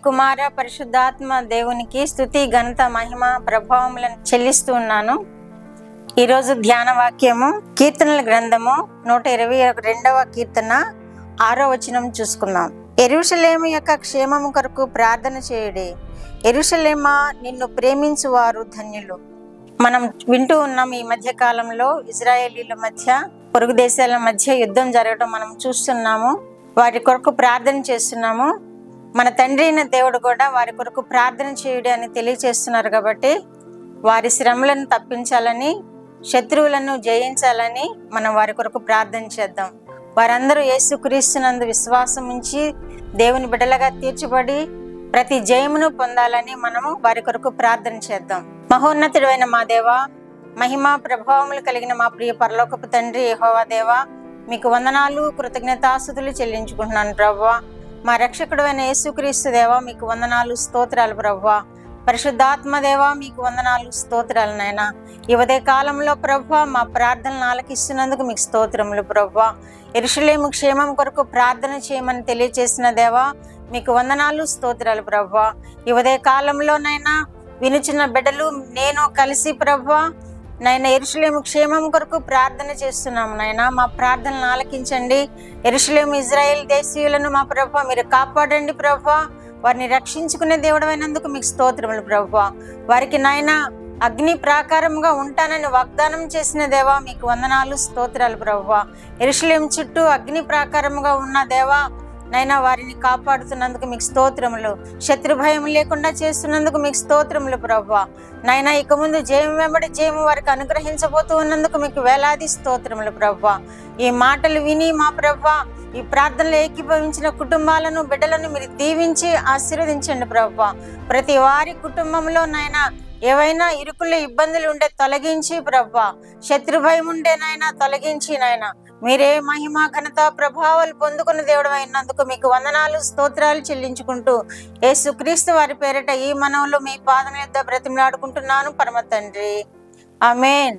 కుమార పరిశుద్ధాత్మ దేవునికి స్తుతి ఘనత మహిమ ప్రభావములను చెల్లిస్తూ ఉన్నాను. ఈరోజు ధ్యాన వాక్యము కీర్తనల గ్రంథము 122వ కీర్తన 6వ వచనం చూసుకుందాం. యెరూషలేము యొక్క క్షేమము కొరకు ప్రార్థన చేయుడి. యెరూషలేమా, నిన్ను ప్రేమించువారు ధన్యులు. మనం వింటూ ఉన్నాం, ఈ మధ్య కాలంలో ఇజ్రాయేలీల మధ్య పొరుగు దేశాల మధ్య యుద్ధం జరగడం మనం చూస్తున్నాము. వారి కొరకు ప్రార్థన చేస్తున్నాము. మన తండ్రి అయిన దేవుడు కూడా వారి కొరకు ప్రార్థన చేయుడి అని తెలియచేస్తున్నారు. కాబట్టి వారి శ్రమలను తప్పించాలని, శత్రువులను జయించాలని మనం వారి కొరకు ప్రార్థన చేద్దాం. వారందరూ యేసుక్రీస్తునందు విశ్వాసం ఉంచి దేవుని బిడ్డలుగా తీర్చబడి ప్రతి జయమును పొందాలని మనము వారి కొరకు ప్రార్థన చేద్దాం. మహోన్నతుడైన మా దేవా, మహిమా ప్రభావములు కలిగిన మా ప్రియ పరలోకపు తండ్రి యెహోవా దేవా, మీకు వందనాలు, కృతజ్ఞతాస్తుతులు చెల్లించుకుంటున్నాను ప్రభువా. మా రక్షకుడైన యేసుక్రీస్తు దేవా, మీకు వందనాలు, స్తోత్రాలు ప్రభువా. పరిశుద్ధాత్మ దేవా, మీకు వందనాలు, స్తోత్రాలు నాయనా. ఈ ఉదయ కాలంలో ప్రభువా మా ప్రార్థనలు ఆలకిస్తున్నందుకు మీకు స్తోత్రములు ప్రభువా. యెరూషలేము క్షేమం కొరకు ప్రార్థన చేయమని తెలియచేసిన దేవా, మీకు వందనాలు, స్తోత్రాలు ప్రభువా. ఈ ఉదయ కాలంలోనైనా వినుచున్న బిడ్డలు నేను కలిసి ప్రభువా నాయన యెరూషలేము క్షేమం కొరకు ప్రార్థన చేస్తున్నాము నాయన. మా ప్రార్థనలు ఆలకించండి. యెరూషలేము ఇజ్రాయేల్ దేశీయులను మా ప్రభువా మీరు కాపాడండి ప్రభువా. వారిని రక్షించుకునే దేవుడైనందుకు మీకు స్తోత్రములు ప్రభువా. వారికి నాయన అగ్ని ప్రాకారముగా ఉంటానని వాగ్దానం చేసిన దేవా, మీకు వందనాలు, స్తోత్రాలు ప్రభువా. యెరూషలేము చుట్టూ అగ్ని ప్రాకారముగా ఉన్న దేవా నైనా వారిని కాపాడుతున్నందుకు మీకు స్తోత్రములు. శత్రు భయం లేకుండా చేస్తున్నందుకు మీకు స్తోత్రములు ప్రభువా. నైనా ఇక ముందు జయం వెంబడి జయము వారికి అనుగ్రహించబోతూ ఉన్నందుకు మీకు వేలాది స్తోత్రములు ప్రభువా. ఈ మాటలు విని మా ప్రభువా ఈ ప్రార్థనలు ఏకీభవించిన కుటుంబాలను, బిడ్డలను మీరు దీవించి ఆశీర్వదించండి ప్రభువా. ప్రతి వారి కుటుంబంలో నైనా ఏవైనా ఇరుకులు ఇబ్బందులు ఉండే తొలగించి ప్రభువా, శత్రు భయం ఉండే నాయన తొలగించి నాయన మీరే మహిమ ఘనత ప్రభావాలు పొందుకున్న దేవుడు అయినందుకు మీకు వందనాలు, స్తోత్రాలు చెల్లించుకుంటూ యేసుక్రీస్తు వారి పేరిట ఈ మనవులు మీ పాదం యొద్ద బ్రతిమలాడుకుంటున్నాను పరమ తండ్రి. ఆమేన్.